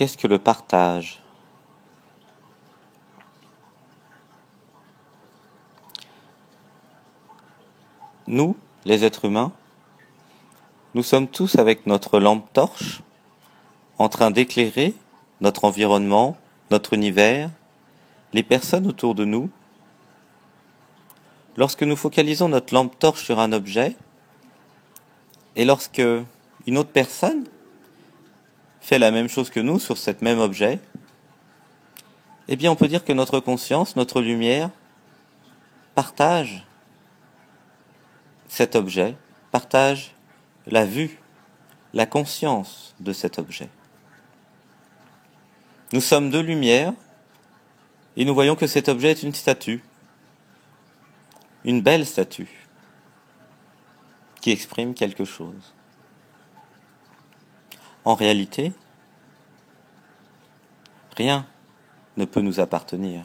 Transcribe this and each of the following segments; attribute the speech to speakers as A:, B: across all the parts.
A: Qu'est-ce que le partage? Nous, les êtres humains, nous sommes tous avec notre lampe torche en train d'éclairer notre environnement, notre univers, les personnes autour de nous. Lorsque nous focalisons notre lampe torche sur un objet, et lorsque une autre personne fait la même chose que nous sur cet même objet, eh bien on peut dire que notre conscience, notre lumière, partage cet objet, partage la vue, la conscience de cet objet. Nous sommes deux lumières et nous voyons que cet objet est une statue, une belle statue qui exprime quelque chose. En réalité, rien ne peut nous appartenir.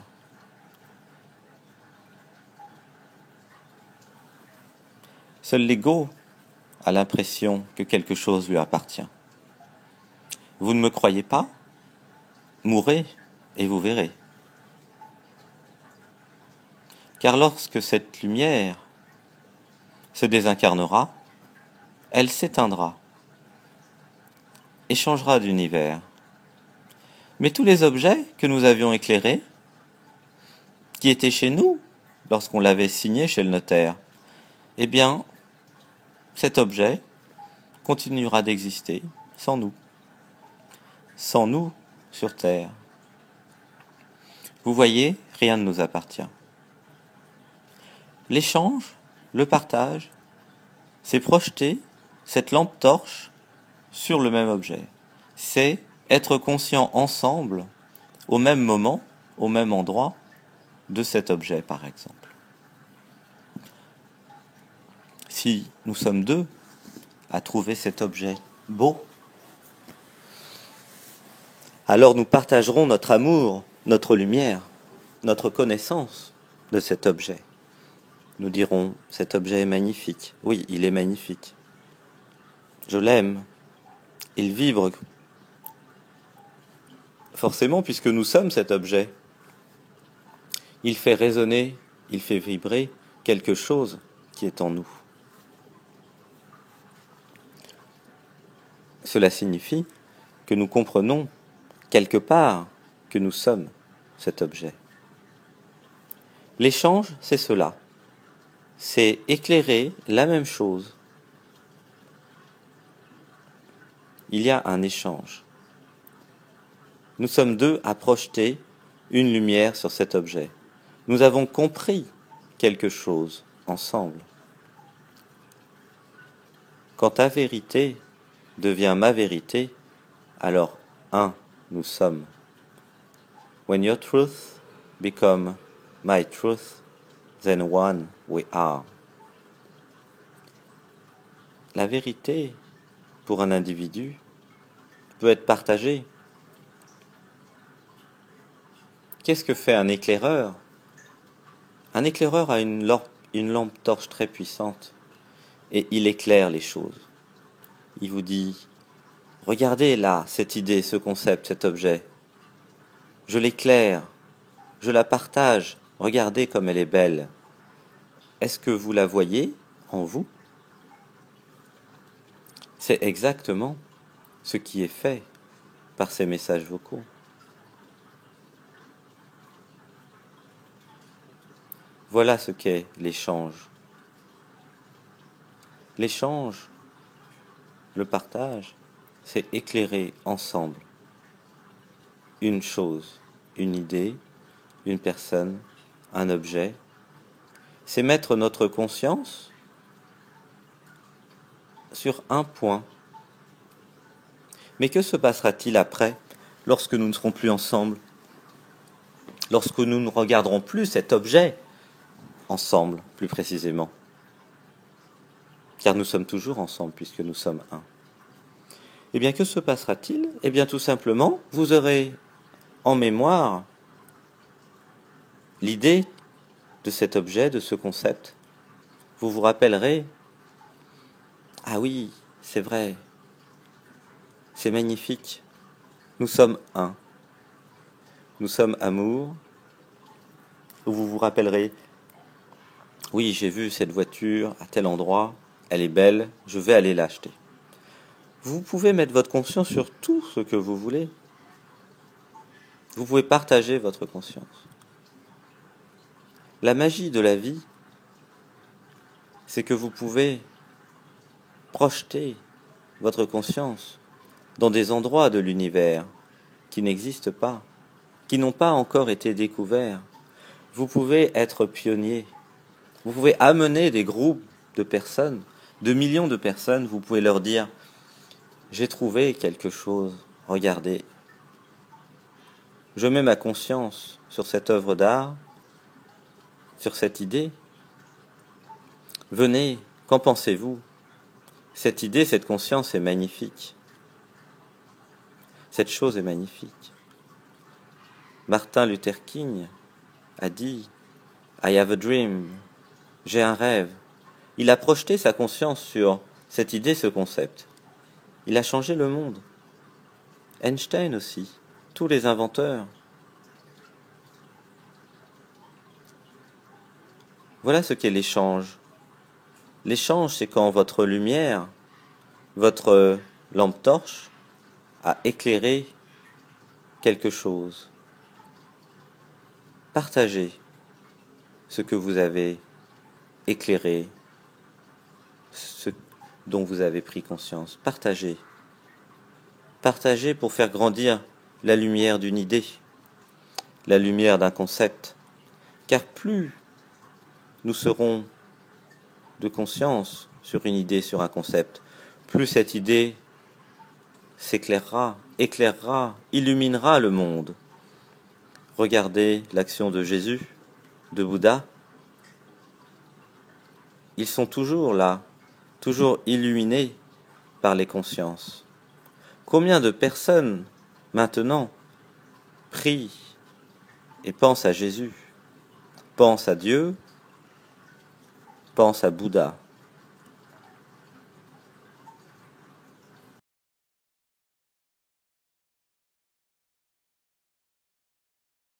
A: Seul l'ego a l'impression que quelque chose lui appartient. Vous ne me croyez pas? Mourez et vous verrez. Car lorsque cette lumière se désincarnera, elle s'éteindra et changera d'univers. Mais tous les objets que nous avions éclairés, qui étaient chez nous lorsqu'on l'avait signé chez le notaire, eh bien, cet objet continuera d'exister sans nous sur Terre. Vous voyez, rien ne nous appartient. L'échange, le partage, c'est projeter cette lampe torche sur le même objet. C'est être conscient ensemble, au même moment, au même endroit, de cet objet, par exemple. Si nous sommes deux à trouver cet objet beau, alors nous partagerons notre amour, notre lumière, notre connaissance de cet objet. Nous dirons, cet objet est magnifique. Oui, il est magnifique. Je l'aime. Il vibre. Forcément, puisque nous sommes cet objet. Il fait résonner, il fait vibrer quelque chose qui est en nous. Cela signifie que nous comprenons quelque part que nous sommes cet objet. L'échange, c'est cela. C'est éclairer la même chose. Il y a un échange. Nous sommes deux à projeter une lumière sur cet objet. Nous avons compris quelque chose ensemble. Quand ta vérité devient ma vérité, alors nous sommes. When your truth becomes my truth, then one we are. La vérité, pour un individu, peut être partagée. Qu'est-ce que fait un éclaireur? Un éclaireur a une lampe torche très puissante et il éclaire les choses. Il vous dit, regardez là, cette idée, ce concept, cet objet. Je l'éclaire, je la partage, regardez comme elle est belle. Est-ce que vous la voyez en vous? C'est exactement ce qui est fait par ces messages vocaux. Voilà ce qu'est l'échange. L'échange, le partage, c'est éclairer ensemble une chose, une idée, une personne, un objet. C'est mettre notre conscience sur un point. Mais que se passera-t-il après, lorsque nous ne serons plus ensemble? Lorsque nous ne regarderons plus cet objet ensemble, plus précisément. Car nous sommes toujours ensemble, puisque nous sommes un. Eh bien, que se passera-t-il? Eh bien, tout simplement, vous aurez en mémoire l'idée de cet objet, de ce concept. Vous vous rappellerez, ah oui, c'est vrai, c'est magnifique. Nous sommes un. Nous sommes amour. Vous vous rappellerez, oui, j'ai vu cette voiture à tel endroit, elle est belle, je vais aller l'acheter. Vous pouvez mettre votre conscience sur tout ce que vous voulez. Vous pouvez partager votre conscience. La magie de la vie, c'est que vous pouvez projeter votre conscience dans des endroits de l'univers qui n'existent pas, qui n'ont pas encore été découverts. Vous pouvez être pionnier. Vous pouvez amener des groupes de personnes, de millions de personnes, vous pouvez leur dire « J'ai trouvé quelque chose, regardez. Je mets ma conscience sur cette œuvre d'art, sur cette idée. Venez, qu'en pensez-vous ? Cette idée, cette conscience est magnifique. Cette chose est magnifique. » Martin Luther King a dit « I have a dream ». J'ai un rêve. Il a projeté sa conscience sur cette idée, ce concept. Il a changé le monde. Einstein aussi, tous les inventeurs. Voilà ce qu'est l'échange. L'échange, c'est quand votre lumière, votre lampe torche, a éclairé quelque chose. Partagez ce que vous avez éclairé, ce dont vous avez pris conscience. Partagez. Partagez pour faire grandir la lumière d'une idée, la lumière d'un concept. Car plus nous serons de conscience sur une idée, sur un concept, plus cette idée s'éclairera, éclairera, illuminera le monde. Regardez l'action de Jésus, de Bouddha. Ils sont toujours là, toujours illuminés par les consciences. Combien de personnes, maintenant, prient et pensent à Jésus, pensent à Dieu, pensent à Bouddha ?